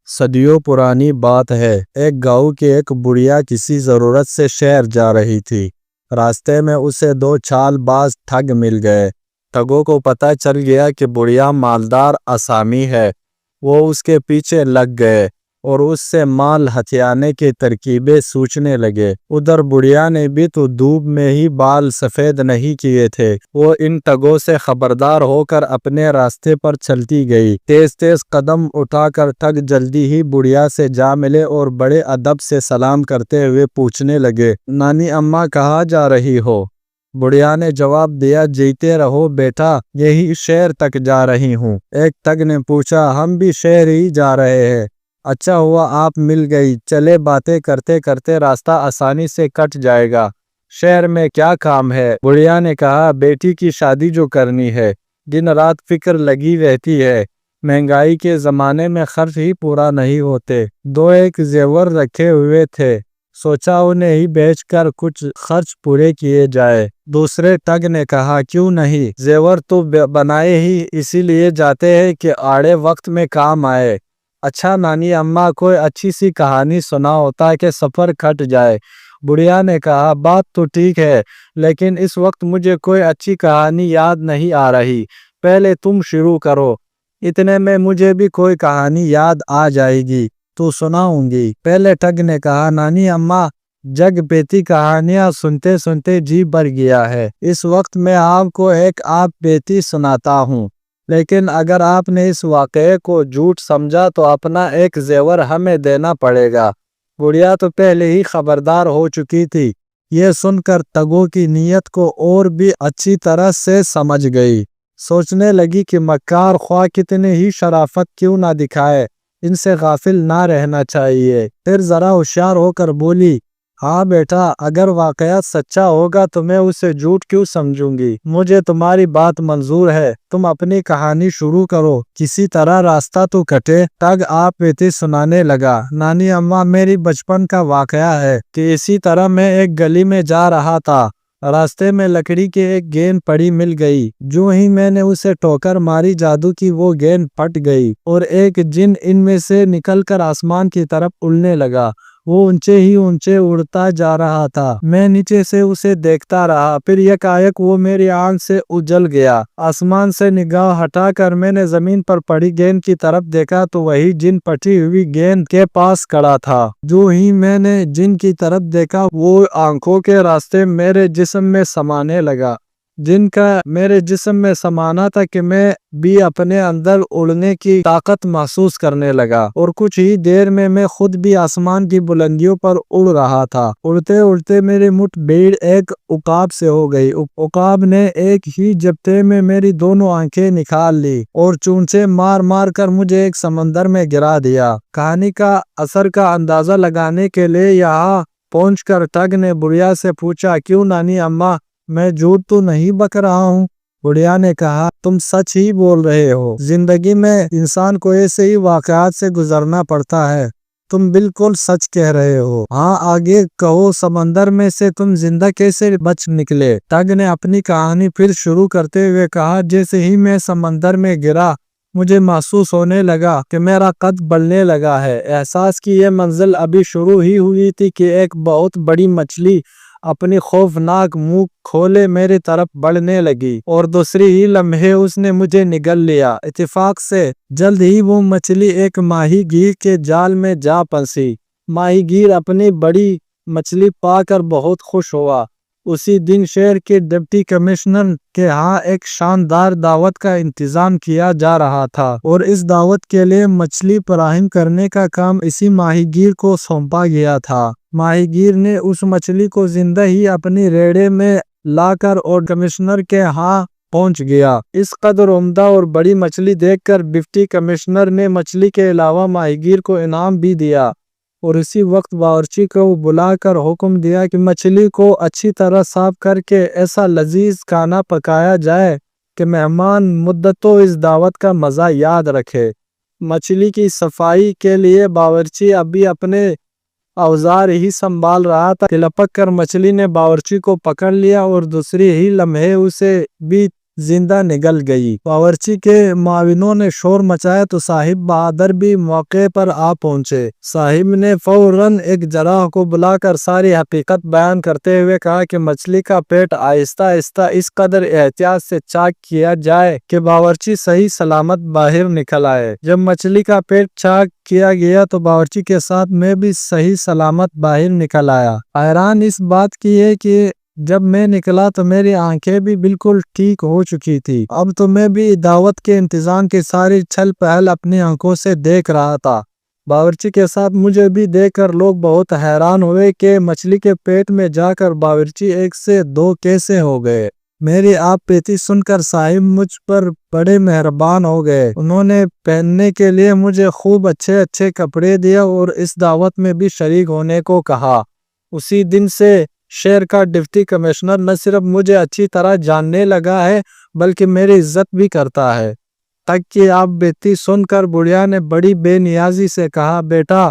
صدیوں پرانی بات ہے، ایک گاؤں کی ایک بڑھیا کسی ضرورت سے شہر جا رہی تھی۔ راستے میں اسے دو چال باز ٹھگ مل گئے۔ ٹھگوں کو پتہ چل گیا کہ بڑھیا مالدار آسامی ہے۔ وہ اس کے پیچھے لگ گئے اور اس سے مال ہتھیانے کی ترکیبیں سوچنے لگے۔ ادھر بڑھیا نے بھی تو دھوپ میں ہی بال سفید نہیں کیے تھے۔ وہ ان ٹھگوں سے خبردار ہو کر اپنے راستے پر چلتی گئی۔ تیز تیز قدم اٹھا کر ٹھگ جلدی ہی بڑھیا سے جا ملے اور بڑے ادب سے سلام کرتے ہوئے پوچھنے لگے، نانی اماں کہاں جا رہی ہو؟ بڑھیا نے جواب دیا، جیتے رہو بیٹا، یہی شہر تک جا رہی ہوں۔ ایک ٹھگ نے پوچھا، ہم بھی شہر ہی جا رہے ہیں، اچھا ہوا آپ مل گئی، چلے باتیں کرتے کرتے راستہ آسانی سے کٹ جائے گا۔ شہر میں کیا کام ہے؟ بڑھیا نے کہا، بیٹی کی شادی جو کرنی ہے، دن رات فکر لگی رہتی ہے، مہنگائی کے زمانے میں خرچ ہی پورا نہیں ہوتے۔ دو ایک زیور رکھے ہوئے تھے، سوچا انہیں ہی بیچ کر کچھ خرچ پورے کیے جائے۔ دوسرے ٹھگ نے کہا، کیوں نہیں، زیور تو بنائے ہی اسی لیے جاتے ہیں کہ آڑے وقت میں کام آئے۔ اچھا نانی اماں، کوئی اچھی سی کہانی سناؤ تاکہ سفر کٹ جائے۔ بڑھیا نے کہا، بات تو ٹھیک ہے، لیکن اس وقت مجھے کوئی اچھی کہانی یاد نہیں آ رہی، پہلے تم شروع کرو، اتنے میں مجھے بھی کوئی کہانی یاد آ جائے گی تو سناؤں گی۔ پہلے ٹھگ نے کہا، نانی اماں، جگ بیتی کہانیاں سنتے سنتے جی بھر گیا ہے، اس وقت میں آپ کو ایک آپ بیتی سناتا ہوں، لیکن اگر آپ نے اس واقعے کو جھوٹ سمجھا تو اپنا ایک زیور ہمیں دینا پڑے گا۔ بڑھیا تو پہلے ہی خبردار ہو چکی تھی، یہ سن کر ٹھگوں کی نیت کو اور بھی اچھی طرح سے سمجھ گئی۔ سوچنے لگی کہ مکار خواہ کتنی ہی شرافت کیوں نہ دکھائے، ان سے غافل نہ رہنا چاہیے۔ پھر ذرا ہوشیار ہو کر بولی، ہاں بیٹا، اگر واقعہ سچا ہوگا تو میں اسے جھوٹ کیوں سمجھوں گی، مجھے تمہاری بات منظور ہے، تم اپنی کہانی شروع کرو، کسی طرح راستہ تو کٹے۔ ٹھگ آپ بیتی سنانے لگا، نانی اماں، میری بچپن کا واقعہ ہے کہ اسی طرح میں ایک گلی میں جا رہا تھا، راستے میں لکڑی کی ایک گیند پڑی مل گئی، جو ہی میں نے اسے ٹھوکر ماری جادو کی وہ گیند پھٹ گئی اور ایک جن ان میں سے نکل کر آسمان کی طرف اڑنے لگا۔ وہ اونچے ہی اونچے اڑتا جا رہا تھا، میں نیچے سے اسے دیکھتا رہا، پھر یکایک وہ میری آنکھ سے اجل گیا۔ آسمان سے نگاہ ہٹا کر میں نے زمین پر پڑی گیند کی طرف دیکھا تو وہی جن پھٹی ہوئی گیند کے پاس کھڑا تھا۔ جو ہی میں نے جن کی طرف دیکھا وہ آنکھوں کے راستے میرے جسم میں سمانے لگا۔ جن کا میرے جسم میں سمانا تھا کہ میں بھی اپنے اندر اڑنے کی طاقت محسوس کرنے لگا، اور کچھ ہی دیر میں خود بھی آسمان کی بلندیوں پر اڑ رہا تھا۔ اڑتے اڑتے میری مٹھ بھیڑ ایک عقاب سے ہو گئی۔ عقاب نے ایک ہی جھپٹے میں میری دونوں آنکھیں نکال لی اور چونچے مار مار کر مجھے ایک سمندر میں گرا دیا۔ کہانی کا اثر کا اندازہ لگانے کے لیے یہاں پہنچ کر ٹھگ نے بڑھیا سے پوچھا، کیوں نانی اماں، میں جھوٹ تو نہیں بک رہا ہوں؟ بڑھیا نے کہا، تم سچ ہی بول رہے ہو، زندگی میں انسان کو ایسے ہی واقعات سے گزرنا پڑتا ہے، تم بالکل سچ کہہ رہے ہو۔ ہاں آگے کہو، سمندر میں سے تم زندہ کیسے بچ نکلے؟ ٹھگ نے اپنی کہانی پھر شروع کرتے ہوئے کہا، جیسے ہی میں سمندر میں گرا مجھے محسوس ہونے لگا کہ میرا قد بڑھنے لگا ہے۔ احساس کی یہ منزل ابھی شروع ہی ہوئی تھی کہ ایک بہت بڑی مچھلی اپنی خوفناک منہ کھولے میری طرف بڑھنے لگی اور دوسری ہی لمحے اس نے مجھے نگل لیا۔ اتفاق سے جلد ہی وہ مچھلی ایک ماہی گیر کے جال میں جا پھنسی۔ ماہی گیر اپنی بڑی مچھلی پا کر بہت خوش ہوا۔ اسی دن شہر کے ڈپٹی کمشنر کے ہاں ایک شاندار دعوت کا انتظام کیا جا رہا تھا، اور اس دعوت کے لیے مچھلی فراہم کرنے کا کام اسی ماہی گیر کو سونپا گیا تھا۔ ماہی گیر نے اس مچھلی کو زندہ ہی اپنی ریڑے میں لا کر اور کمشنر کے ہاں پہنچ گیا۔ اس قدر عمدہ اور بڑی مچھلی دیکھ کر ڈپٹی کمشنر نے مچھلی کے علاوہ ماہی گیر کو انعام بھی دیا، اور اسی وقت باورچی کو بلا کر حکم دیا کہ مچھلی کو اچھی طرح صاف کر کے ایسا لذیذ کھانا پکایا جائے کہ مہمان مدتوں اس دعوت کا مزہ یاد رکھے۔ مچھلی کی صفائی کے لیے باورچی ابھی اپنے اوزار ہی سنبھال رہا تھا کہ لپک کر مچھلی نے باورچی کو پکڑ لیا اور دوسری ہی لمحے اسے بھی زندہ نگل گئی۔ باورچی کے معاونوں نے شور مچایا تو صاحب بہادر بھی موقع پر آ پہنچے۔ صاحب نے فوراً ایک جراح کو بلا کر ساری حقیقت بیان کرتے ہوئے کہا کہ مچھلی کا پیٹ آہستہ آہستہ اس قدر احتیاط سے چاک کیا جائے کہ باورچی صحیح سلامت باہر نکل آئے۔ جب مچھلی کا پیٹ چاک کیا گیا تو باورچی کے ساتھ میں بھی صحیح سلامت باہر نکل آیا۔ حیران اس بات کی ہے کہ جب میں نکلا تو میری آنکھیں بھی بالکل ٹھیک ہو چکی تھی۔ اب تو میں بھی دعوت کے انتظام کی ساری چھل پہل اپنی آنکھوں سے دیکھ رہا تھا۔ باورچی کے ساتھ مجھے بھی دیکھ کر لوگ بہت حیران ہوئے کہ مچھلی کے پیٹ میں جا کر باورچی 1 سے 2 کیسے ہو گئے۔ میری آپ بیتی سن کر صاحب مجھ پر بڑے مہربان ہو گئے۔ انہوں نے پہننے کے لیے مجھے خوب اچھے اچھے کپڑے دیے اور اس دعوت میں بھی شریک ہونے کو کہا۔ اسی دن سے شہر کا ڈپٹی کمشنر نہ صرف مجھے اچھی طرح جاننے لگا ہے بلکہ میری عزت بھی کرتا ہے۔ تک کہ آپ بیتی سن کر بڑھیا نے بڑی بے نیازی سے کہا، بیٹا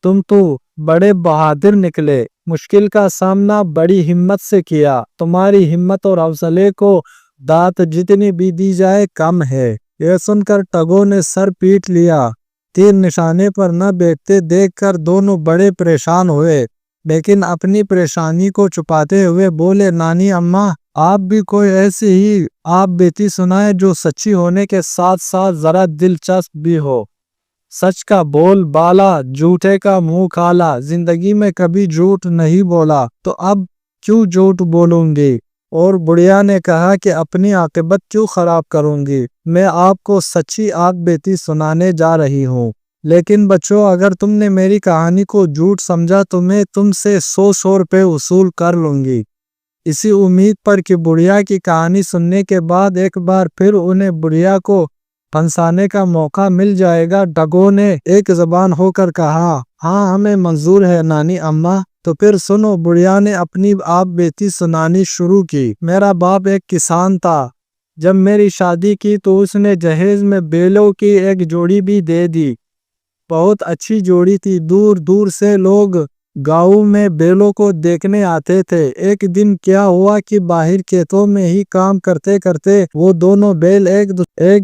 تم تو بڑے بہادر نکلے، مشکل کا سامنا بڑی ہمت سے کیا، تمہاری ہمت اور حوصلے کو داد جتنی بھی دی جائے کم ہے۔ یہ سن کر ٹگو نے سر پیٹ لیا۔ تیر نشانے پر نہ بیٹھتے دیکھ کر دونوں بڑے پریشان ہوئے، لیکن اپنی پریشانی کو چھپاتے ہوئے بولے، نانی اماں آپ بھی کوئی ایسی ہی آپ بیتی سنائے جو سچی ہونے کے ساتھ ساتھ ذرا دلچسپ بھی ہو۔ سچ کا بول بالا، جھوٹے کا منہ کالا، زندگی میں کبھی جھوٹ نہیں بولا تو اب کیوں جھوٹ بولوں گی؟ اور بڑھیا نے کہا کہ اپنی عاقبت کیوں خراب کروں گی؟ میں آپ کو سچی آپ بیتی سنانے جا رہی ہوں، لیکن بچوں اگر تم نے میری کہانی کو جھوٹ سمجھا تو میں تم سے 100 روپے وصول کر لوں گی۔ اسی امید پر کہ بڑھیا کی کہانی سننے کے بعد ایک بار پھر انہیں بڑھیا کو پھنسانے کا موقع مل جائے گا، ٹگو نے ایک زبان ہو کر کہا، ہاں ہمیں منظور ہے نانی اماں۔ تو پھر سنو، بڑھیا نے اپنی آپ بیتی سنانی شروع کی۔ میرا باپ ایک کسان تھا۔ جب میری شادی کی تو اس نے جہیز میں بیلوں کی ایک جوڑی بھی دے دی۔ بہت اچھی جوڑی تھی، دور دور سے لوگ گاؤں میں بیلوں کو دیکھنے آتے تھے۔ ایک دن کیا ہوا کہ باہر کھیتوں میں ہی کام کرتے کرتے وہ دونوں بیل ایک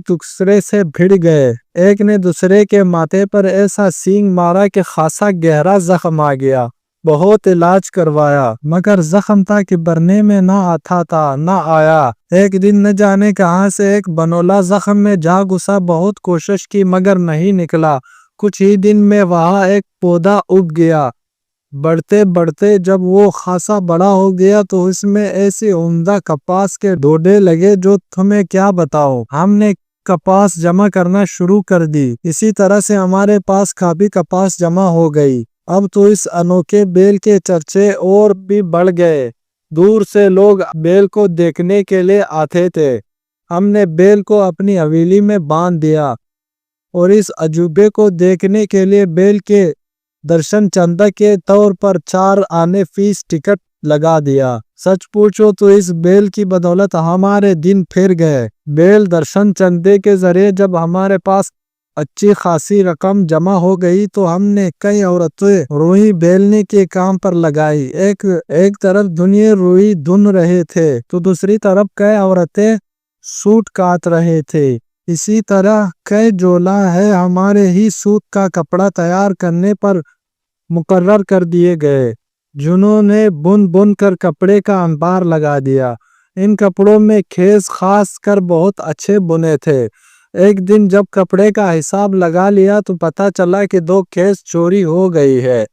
دوسرے سے بھڑ گئے۔ ایک نے دوسرے کے ماتھے پر ایسا سینگ مارا کہ خاصا گہرا زخم آ گیا۔ بہت علاج کروایا مگر زخم تھا کہ بھرنے میں نہ آتا تھا نہ آیا۔ ایک دن نہ جانے کہاں سے ایک بنولا زخم میں جا گھسا، بہت کوشش کی مگر نہیں نکلا۔ کچھ ہی دن میں وہاں ایک پودا اگ گیا۔ بڑھتے بڑھتے جب وہ خاصا بڑا ہو گیا تو اس میں ایسے عمدہ کپاس کے ڈھونڈے لگے جو تمہیں کیا بتاؤں۔ ہم نے کپاس جمع کرنا شروع کر دی۔ اسی طرح سے ہمارے پاس کافی کپاس جمع ہو گئی۔ اب تو اس انوکھے بیل کے چرچے اور بھی بڑھ گئے۔ دور سے لوگ بیل کو دیکھنے کے لیے آتے تھے۔ ہم نے بیل کو اپنی حویلی میں باندھ دیا اور اس عجوبے کو دیکھنے کے لیے بیل کے درشن چندہ کے طور پر 4 آنے فیس ٹکٹ لگا دیا۔ سچ پوچھو تو اس بیل کی بدولت ہمارے دن پھر گئے۔ بیل درشن چندے کے ذریعے جب ہمارے پاس اچھی خاصی رقم جمع ہو گئی تو ہم نے کئی عورتیں روئی بیلنے کے کام پر لگائی۔ ایک طرف دنیا روئی دھن رہے تھے تو دوسری طرف کئی عورتیں سوٹ کاٹ رہے تھے۔ اسی طرح کئی جولا ہے ہمارے ہی سوت کا کپڑا تیار کرنے پر مقرر کر دیے گئے، جنہوں نے بن بن کر کپڑے کا انبار لگا دیا۔ ان کپڑوں میں خیز خاص کر بہت اچھے بنے تھے۔ ایک دن جب کپڑے کا حساب لگا لیا تو پتا چلا کہ 2 خیز چوری ہو گئی ہے۔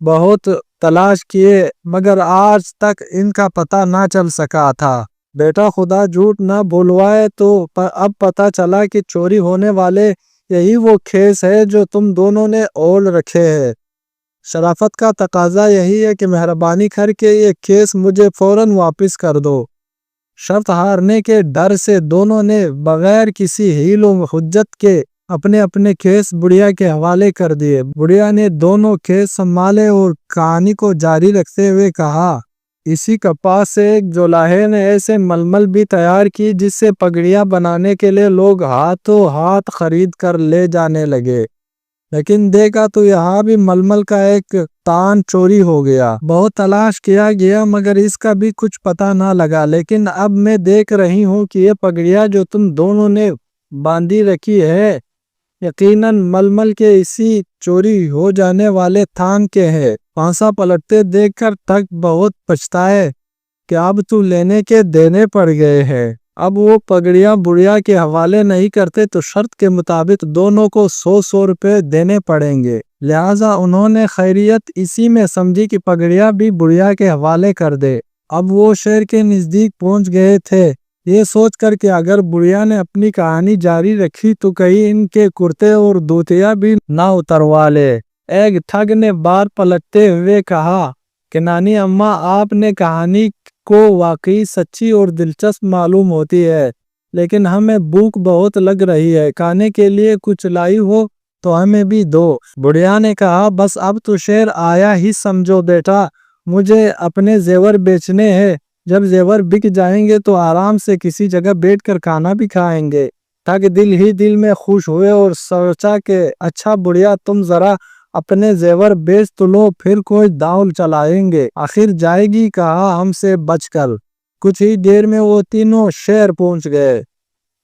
بہت تلاش کیے مگر آج تک ان کا پتہ نہ چل سکا تھا۔ بیٹا خدا جھوٹ نہ بولوائے تو اب پتا چلا کہ چوری ہونے والے یہی وہ خیز ہے جو تم دونوں نے اول رکھے ہیں۔ شرافت کا تقاضا یہی ہے کہ مہربانی کر کے یہ خیز مجھے فوراً واپس کر دو۔ شرط ہارنے کے ڈر سے دونوں نے بغیر کسی حیل و حجت کے اپنے اپنے خیز بڑھیا کے حوالے کر دیے۔ بڑھیا نے دونوں خیز سنبھالے اور کہانی کو جاری رکھتے ہوئے کہا، اسی کپاس سے ایک جولاہے نے ایسے ململ بھی تیار کی جس سے پگڑیاں بنانے کے لیے لوگ ہاتھوں ہاتھ خرید کر لے جانے لگے۔ لیکن دیکھا تو یہاں بھی ململ کا ایک تان چوری ہو گیا۔ بہت تلاش کیا گیا مگر اس کا بھی کچھ پتہ نہ لگا، لیکن اب میں دیکھ رہی ہوں کہ یہ پگڑیاں جو تم دونوں نے باندھی رکھی ہے یقیناً ململ کے اسی چوری ہو جانے والے تھان کے ہے۔ پانسا پلٹتے دیکھ کر تھگ بہت پچھتائے کہ اب تو لینے کے دینے پڑ گئے ہیں۔ اب وہ پگڑیاں بڑھیا کے حوالے نہیں کرتے تو شرط کے مطابق دونوں کو 100 روپے دینے پڑیں گے، لہٰذا انہوں نے خیریت اسی میں سمجھی کہ پگڑیاں بھی بڑھیا کے حوالے کر دے۔ اب وہ شہر کے نزدیک پہنچ گئے تھے، یہ سوچ کر کہ اگر بڑھیا نے اپنی کہانی جاری رکھی تو کہیں ان کے کرتے اور دھوتیاں بھی نہ اتروا لے۔ ایک ٹھگ نے بار پلٹتے ہوئے کہا کہ نانی اماں، آپ نے کہانی کو واقعی سچی اور دلچسپ معلوم ہوتی ہے، لیکن ہمیں بھوک بہت لگ رہی ہے، کھانے کے لیے کچھ لائی ہو تو ہمیں بھی دو۔ بڑھیا نے کہا بس اب تو شہر آیا ہی سمجھو بیٹا، مجھے اپنے زیور بیچنے ہیں، جب زیور بک جائیں گے تو آرام سے کسی جگہ بیٹھ کر کھانا بھی کھائیں گے۔ ٹھگ دل ہی دل میں خوش ہوئے اور سوچا کہ اچھا بڑھیا، تم ذرا اپنے زیور بیچ تو لو، پھر کوئی داؤ چلائیں گے، آخر جائے گی کہاں ہم سے بچ کر۔ کچھ ہی دیر میں وہ تینوں شہر پہنچ گئے۔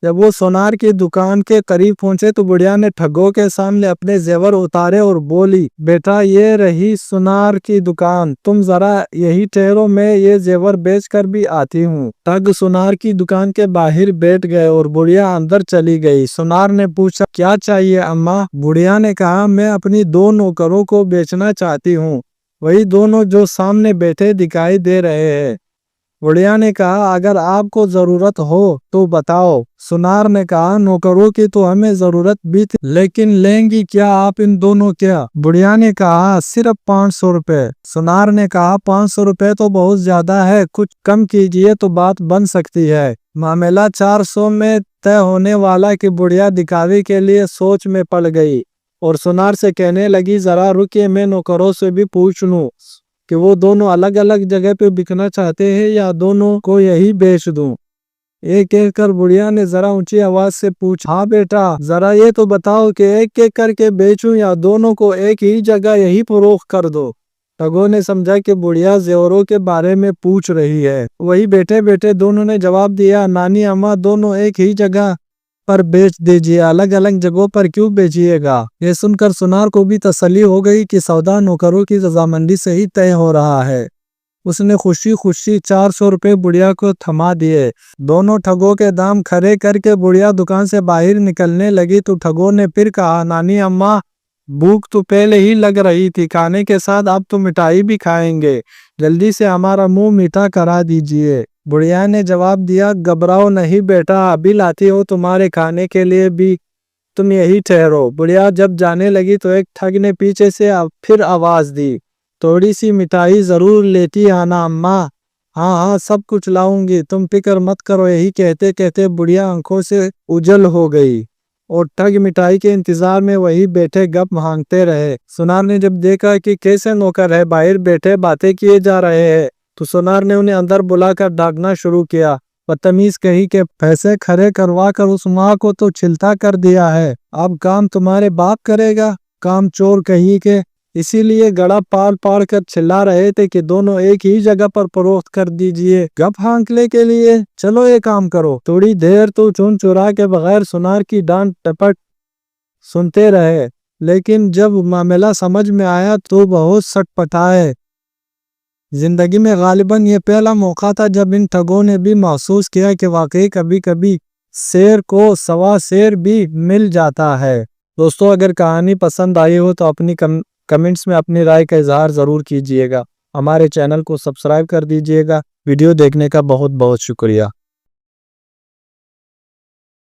جب وہ سونار کی دکان کے قریب پہنچے تو بڑھیا نے ٹھگوں کے سامنے اپنے زیور اتارے اور بولی بیٹا یہ رہی سونار کی دکان، تم ذرا یہی ٹھہرو، میں یہ زیور بیچ کر بھی آتی ہوں۔ ٹھگ سونار کی دکان کے باہر بیٹھ گئے اور بڑھیا اندر چلی گئی۔ سونار نے پوچھا کیا چاہیے اماں؟ بڑھیا نے کہا میں اپنی 2 نوکروں کو بیچنا چاہتی ہوں، وہی دونوں جو سامنے بیٹھے دکھائی دے رہے ہیں۔ بڑھیا نے کہا اگر آپ کو ضرورت ہو تو بتاؤ۔ سونار نے کہا نوکروں کی تو ہمیں ضرورت بھی تھی، لیکن لیں گی کیا آپ ان دونوں کیا؟ بڑھیا نے کہا صرف 500 روپے۔ سونار نے کہا 500 روپے تو بہت زیادہ ہے، کچھ کم کیجئے تو بات بن سکتی ہے۔ معاملہ 400 میں طے ہونے والا کہ بڑھیا دکھاوے کے لیے سوچ میں پڑ گئی اور سونار سے کہنے لگی ذرا رکیے، میں نوکروں سے بھی پوچھ لوں کہ وہ دونوں الگ الگ جگہ پہ بکنا چاہتے ہیں یا دونوں کو یہی بیچ دوں۔ یہ کہہ کر بڑھیا نے ذرا اونچی آواز سے پوچھا ہاں بیٹا، ذرا یہ تو بتاؤ کہ ایک ایک کر کے بیچوں یا دونوں کو ایک ہی جگہ یہی فروخت کر دو؟ ٹھگوں نے سمجھا کہ بڑھیا زیوروں کے بارے میں پوچھ رہی ہے، وہی بیٹھے بیٹھے دونوں نے جواب دیا نانی اماں دونوں ایک ہی جگہ پر بیچ دیجیے، الگ الگ جگہوں پر کیوں بیچیے گا؟ یہ سن کر سونار کو بھی تسلی ہو گئی کہ سودا نوکروں کی رضامندی سے ہی طے ہو رہا ہے۔ اس نے خوشی خوشی 400 روپے بڑھیا کو تھما دیے۔ دونوں ٹھگوں کے دام کھڑے کر کے بڑھیا دکان سے باہر نکلنے لگی تو ٹھگوں نے پھر کہا نانی اماں بھوک تو پہلے ہی لگ رہی تھی، کھانے کے ساتھ اب تو مٹھائی بھی کھائیں گے، جلدی سے ہمارا منہ میٹھا کرا دیجئے۔ بڑھیا نے جواب دیا گھبراؤ نہیں بیٹا، ابھی لاتی ہو تمہارے کھانے کے لیے بھی، تم یہی ٹھہرو۔ بڑھیا جب جانے لگی تو ایک ٹھگ نے پیچھے سے پھر آواز دی تھوڑی سی مٹھائی ضرور لیتی آنا اماں۔ ہاں ہاں سب کچھ لاؤں گی، تم فکر مت کرو۔ یہی کہتے کہتے بڑھیا آنکھوں سے اجل ہو گئی اور ٹھگ مٹھائی کے انتظار میں وہی بیٹھے گپ ہانکتے رہے۔ سونار نے جب دیکھا کہ کیسے نوکر ہے باہر بیٹھے باتیں کیے جا رہے ہیں تو سونار نے انہیں اندر بلا کر ڈانٹنا شروع کیا۔ بدتمیز کہی کہ پیسے کھڑے کروا کر اس ماں کو تو چھلتا کر دیا ہے، اب کام تمہارے باپ کرے گا؟ کام چور کہی کہ اسی لیے گڑا پاڑ پاڑ کر چلا رہے تھے کہ دونوں ایک ہی جگہ پر فروخت کر دیجئے، گپ ہانکنے کے لیے۔ چلو یہ کام کرو۔ تھوڑی دیر تو چون چورا کے بغیر سونار کی ڈانٹ ٹپٹ سنتے رہے، لیکن جب معاملہ سمجھ میں آیا تو بہت سٹ پٹائے۔ زندگی میں غالباً یہ پہلا موقع تھا جب ان ٹھگوں نے بھی محسوس کیا کہ واقعی کبھی کبھی شیر کو سوا شیر بھی مل جاتا ہے۔ دوستو اگر کہانی پسند آئی ہو تو اپنی کمنٹس میں اپنی رائے کا اظہار ضرور کیجئے گا۔ ہمارے چینل کو سبسکرائب کر دیجئے گا۔ ویڈیو دیکھنے کا بہت بہت شکریہ۔